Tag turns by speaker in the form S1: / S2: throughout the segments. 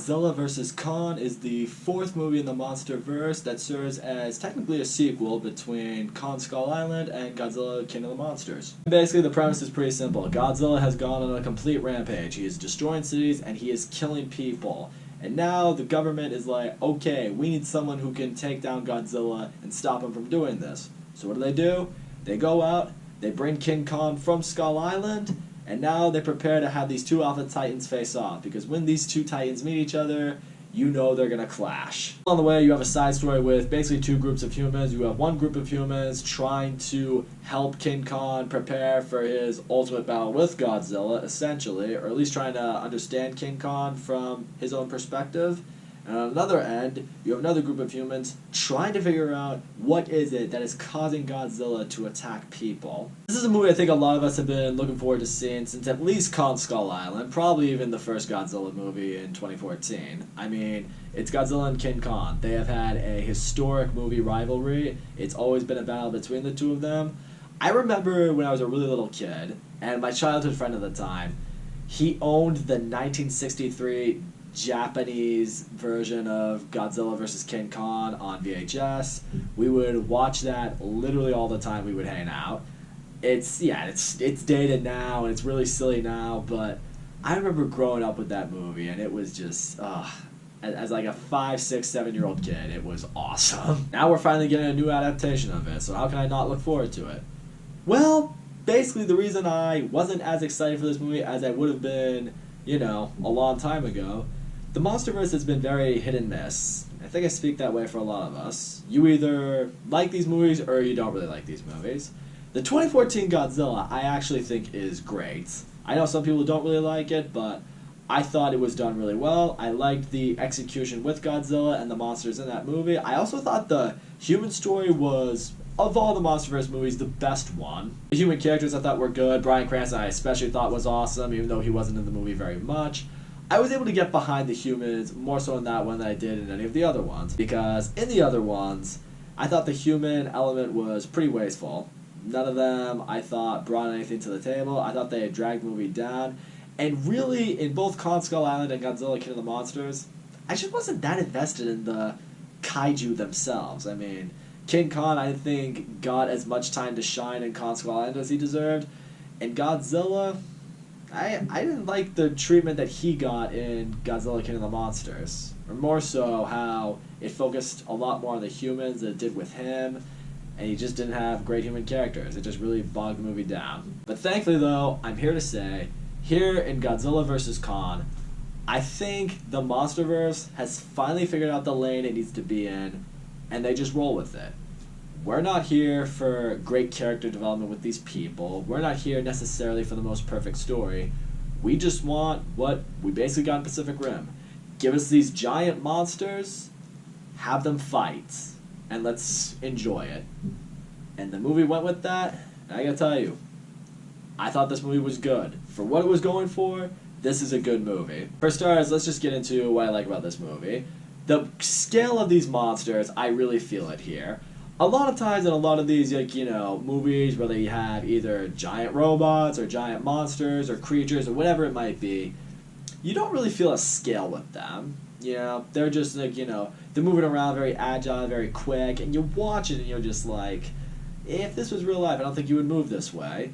S1: Godzilla vs. Kong is the fourth movie in the MonsterVerse that serves as technically a sequel between Kong Skull Island and Godzilla King of the Monsters. Basically, the premise is pretty simple. Godzilla has gone on a complete rampage. He is destroying cities and he is killing people. And now the government is like, okay, we need someone who can take down Godzilla and stop him from doing this. So what do? They go out, they bring King Kong from Skull Island, and now they prepare to have these two alpha titans face off, because when these two titans meet each other, you know they're gonna clash. On the way, you have a side story with basically two groups of humans. You have one group of humans trying to help King Kong prepare for his ultimate battle with Godzilla, essentially, or at least trying to understand King Kong from his own perspective. And on another end, you have another group of humans trying to figure out what is it that is causing Godzilla to attack people. This is a movie I think a lot of us have been looking forward to seeing since at least Kong Skull Island, probably even the first Godzilla movie in 2014. I mean, it's Godzilla and King Kong. They have had a historic movie rivalry. It's always been a battle between the two of them. I remember when I was a really little kid, and my childhood friend at the time, he owned the 1963 Japanese version of Godzilla vs. King Kong on VHS. We would watch that literally all the time. We would hang out. It's dated now and it's really silly now, but I remember growing up with that movie and it was just as like a 5, 6, 7-year-old kid, it was awesome. Now we're finally getting a new adaptation of it, so how can I not look forward to it? Well, basically the reason I wasn't as excited for this movie as I would have been, a long time ago, the MonsterVerse has been very hit and miss. I think I speak that way for a lot of us. You either like these movies or you don't really like these movies. The 2014 Godzilla I actually think is great. I know some people don't really like it, but I thought it was done really well. I liked the execution with Godzilla and the monsters in that movie. I also thought the human story was, of all the MonsterVerse movies, the best one. The human characters I thought were good. Bryan Cranston I especially thought was awesome, even though he wasn't in the movie very much. I was able to get behind the humans more so in that one than I did in any of the other ones, because in the other ones, I thought the human element was pretty wasteful. None of them, I thought, brought anything to the table. I thought they had dragged the movie down. And really, in both Kong Skull Island and Godzilla King of the Monsters, I just wasn't that invested in the kaiju themselves. I mean, King Kong, I think, got as much time to shine in Kong Skull Island as he deserved. And Godzilla, I didn't like the treatment that he got in Godzilla King of the Monsters. Or more so how it focused a lot more on the humans than it did with him, and he just didn't have great human characters. It just really bogged the movie down. But thankfully though, I'm here to say, here in Godzilla vs. Kong, I think the MonsterVerse has finally figured out the lane it needs to be in, and they just roll with it. We're not here for great character development with these people. We're not here necessarily for the most perfect story. We just want what we basically got in Pacific Rim. Give us these giant monsters, have them fight, and let's enjoy it. And the movie went with that, and I gotta tell you, I thought this movie was good. For what it was going for, this is a good movie. For starters, let's just get into what I like about this movie. The scale of these monsters, I really feel it here. A lot of times in a lot of these, movies where they have either giant robots or giant monsters or creatures or whatever it might be, you don't really feel a scale with them. They're just they're moving around very agile, very quick, and you watch it and you're just like, if this was real life, I don't think you would move this way.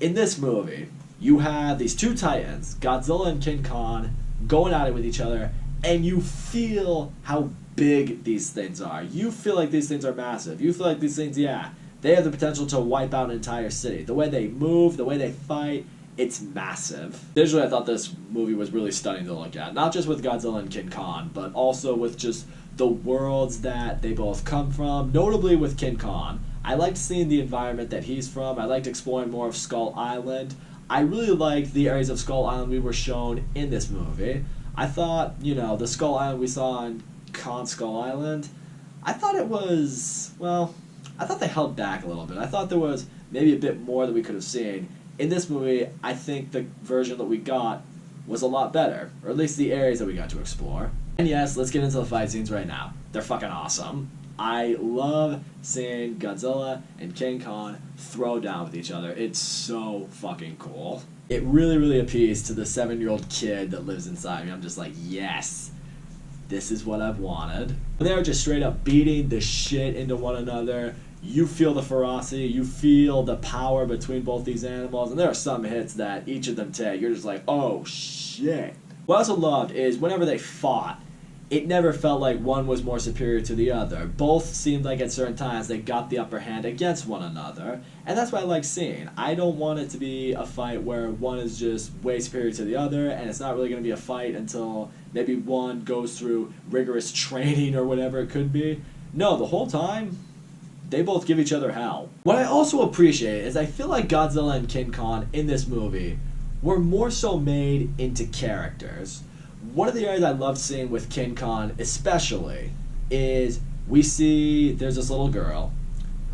S1: In this movie, you have these two titans, Godzilla and King Kong, going at it with each other, and you feel how big these things are. You feel like these things are massive. You feel like these things, they have the potential to wipe out an entire city. The way they move, the way they fight, it's massive. Visually, I thought this movie was really stunning to look at. Not just with Godzilla and King Kong, but also with just the worlds that they both come from, notably with King Kong. I liked seeing the environment that he's from. I liked exploring more of Skull Island. I really liked the areas of Skull Island we were shown in this movie. I thought, the Skull Island we saw on Kong Skull Island, I thought I thought they held back a little bit. I thought there was maybe a bit more that we could have seen. In this movie, I think the version that we got was a lot better, or at least the areas that we got to explore. And yes, let's get into the fight scenes right now. They're fucking awesome. I love seeing Godzilla and King Kong throw down with each other. It's so fucking cool. It really, really appeals to the 7-year-old kid that lives inside me. I'm just like, yes, this is what I've wanted. They're just straight up beating the shit into one another. You feel the ferocity, you feel the power between both these animals, and there are some hits that each of them take. You're just like, oh shit. What I also loved is whenever they fought, it never felt like one was more superior to the other. Both seemed like at certain times they got the upper hand against one another, and that's what I like seeing. I don't want it to be a fight where one is just way superior to the other, and it's not really going to be a fight until maybe one goes through rigorous training or whatever it could be. No, the whole time, they both give each other hell. What I also appreciate is I feel like Godzilla and King Kong in this movie were more so made into characters. One of the areas I loved seeing with King Kong especially is we see there's this little girl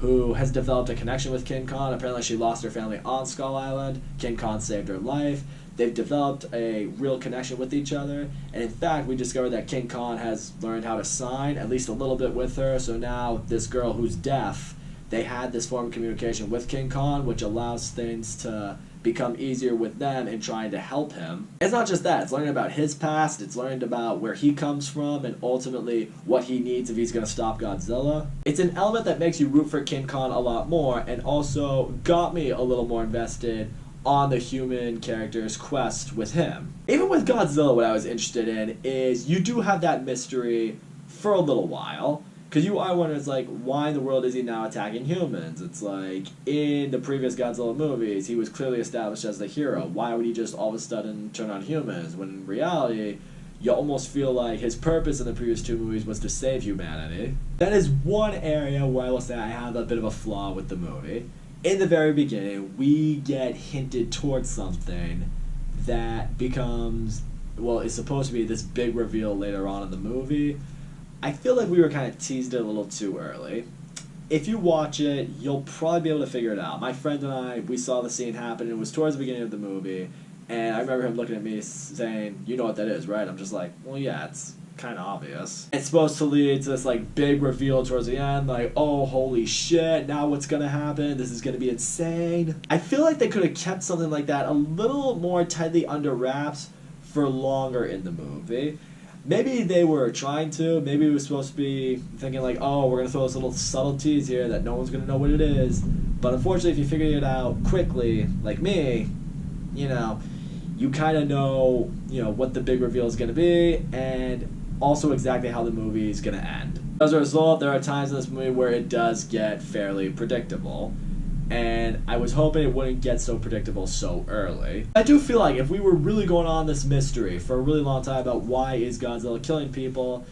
S1: who has developed a connection with King Kong. Apparently she lost her family on Skull Island. King Kong saved her life. They've developed a real connection with each other. And in fact, we discovered that King Kong has learned how to sign, at least a little bit with her. So now this girl who's deaf, they had this form of communication with King Kong, which allows things to become easier with them in trying to help him. It's not just that, it's learning about his past, it's learned about where he comes from, and ultimately what he needs if he's going to stop Godzilla. It's an element that makes you root for King Kong a lot more, and also got me a little more invested on the human character's quest with him. Even with Godzilla, what I was interested in is you do have that mystery for a little while, because you are wondering, it's like, why in the world is he now attacking humans? It's like, in the previous Godzilla movies, he was clearly established as the hero. Why would he just all of a sudden turn on humans? When in reality, you almost feel like his purpose in the previous two movies was to save humanity. That is one area where I will say I have a bit of a flaw with the movie. In the very beginning, we get hinted towards something that becomes, well, it's supposed to be this big reveal later on in the movie. I feel like we were kind of teased it a little too early. If you watch it, you'll probably be able to figure it out. My friend and I, we saw the scene happen. It was towards the beginning of the movie, and I remember him looking at me saying, "You know what that is, right?" I'm just like, well, yeah, it's kind of obvious. It's supposed to lead to this like big reveal towards the end, like, oh, holy shit, now what's gonna happen? This is gonna be insane. I feel like they could have kept something like that a little more tightly under wraps for longer in the movie. Maybe they were trying to, maybe it was supposed to be thinking like, oh, we're going to throw this little subtleties here that no one's going to know what it is. But unfortunately, if you figure it out quickly, like me, you know, you kind of know, what the big reveal is going to be, and also exactly how the movie is going to end. As a result, there are times in this movie where it does get fairly predictable. And I was hoping it wouldn't get so predictable so early. I do feel like if we were really going on this mystery for a really long time about why is Godzilla killing people,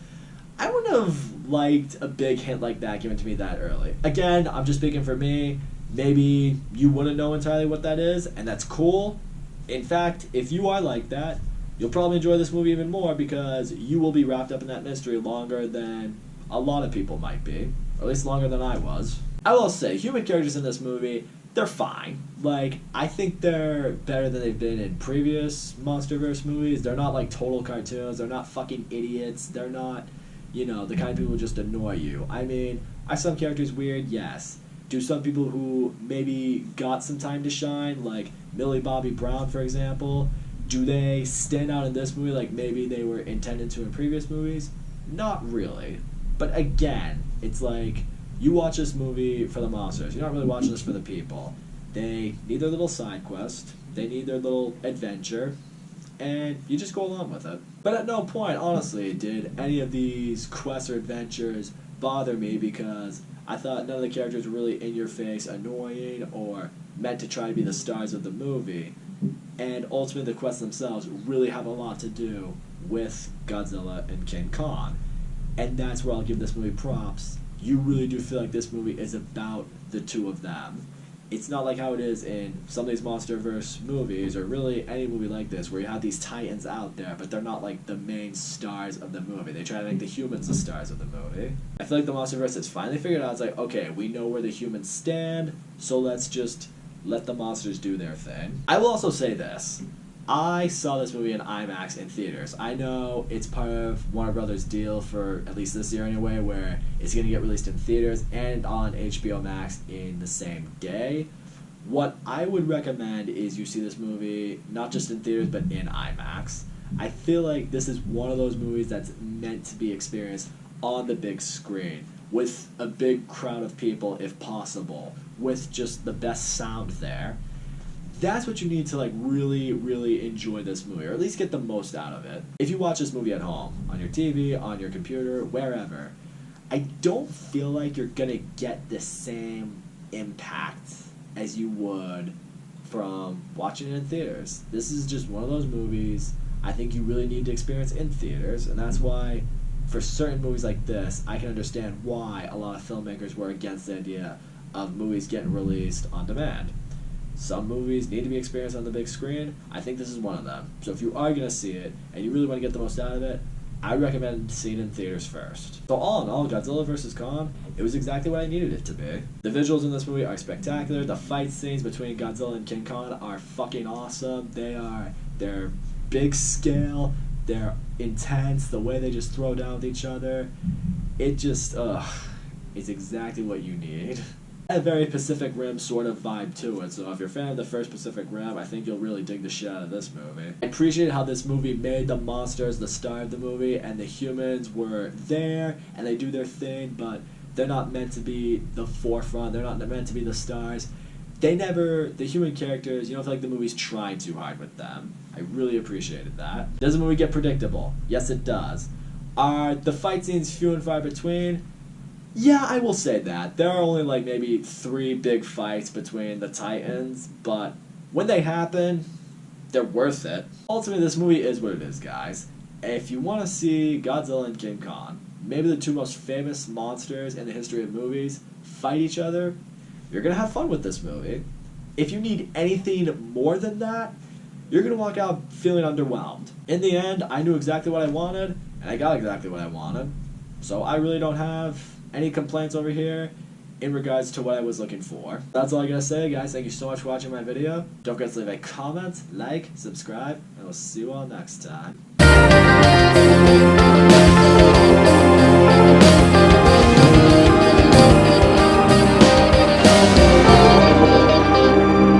S1: I wouldn't have liked a big hint like that given to me that early. Again, I'm just speaking for me. Maybe you wouldn't know entirely what that is, and that's cool. In fact, if you are like that, you'll probably enjoy this movie even more because you will be wrapped up in that mystery longer than a lot of people might be, or at least longer than I was. I will say, human characters in this movie, they're fine. Like, I think they're better than they've been in previous MonsterVerse movies. They're not like total cartoons. They're not fucking idiots. They're not, the kind of people who just annoy you. I mean, are some characters weird? Yes. Do some people who maybe got some time to shine, like Millie Bobby Brown, for example, do they stand out in this movie like maybe they were intended to in previous movies? Not really. But again, it's like, you watch this movie for the monsters. You're not really watching this for the people. They need their little side quest. They need their little adventure. And you just go along with it. But at no point, honestly, did any of these quests or adventures bother me because I thought none of the characters were really in your face, annoying, or meant to try to be the stars of the movie. And ultimately, the quests themselves really have a lot to do with Godzilla and King Kong. And that's where I'll give this movie props. You really do feel like this movie is about the two of them. It's not like how it is in some of these MonsterVerse movies, or really any movie like this, where you have these titans out there, but they're not like the main stars of the movie. They try to make the humans the stars of the movie. I feel like the MonsterVerse has finally figured out, it's like, okay, we know where the humans stand, so let's just let the monsters do their thing. I will also say this. I saw this movie in IMAX in theaters. I know it's part of Warner Brothers' deal for at least this year anyway, where it's going to get released in theaters and on HBO Max in the same day. What I would recommend is you see this movie not just in theaters but in IMAX. I feel like this is one of those movies that's meant to be experienced on the big screen, with a big crowd of people if possible, with just the best sound there. That's what you need to like really, really enjoy this movie, or at least get the most out of it. If you watch this movie at home, on your TV, on your computer, wherever, I don't feel like you're gonna get the same impact as you would from watching it in theaters. This is just one of those movies I think you really need to experience in theaters, and that's why for certain movies like this, I can understand why a lot of filmmakers were against the idea of movies getting released on demand. Some movies need to be experienced on the big screen. I think this is one of them. So if you are going to see it, and you really want to get the most out of it, I recommend seeing it in theaters first. So all in all, Godzilla vs. Kong, it was exactly what I needed it to be. The visuals in this movie are spectacular. The fight scenes between Godzilla and King Kong are fucking awesome. They're big scale, they're intense, the way they just throw down with each other. It just, it's exactly what you need. A very Pacific Rim sort of vibe to it, so if you're a fan of the first Pacific Rim, I think you'll really dig the shit out of this movie. I appreciate how this movie made the monsters the star of the movie, and the humans were there, and they do their thing, but they're not meant to be the forefront, they're not meant to be the stars. The human characters, you don't feel like the movie's trying too hard with them. I really appreciated that. Does the movie get predictable? Yes, it does. Are the fight scenes few and far between? Yeah, I will say that. There are only like maybe 3 big fights between the Titans, but when they happen, they're worth it. Ultimately, this movie is what it is, guys. If you want to see Godzilla and King Kong, maybe the 2 most famous monsters in the history of movies, fight each other, you're going to have fun with this movie. If you need anything more than that, you're going to walk out feeling underwhelmed. In the end, I knew exactly what I wanted, and I got exactly what I wanted. So I really don't have any complaints over here in regards to what I was looking for. That's all I gotta say, guys. Thank you so much for watching my video. Don't forget to leave a comment, like, subscribe, and we'll see you all next time.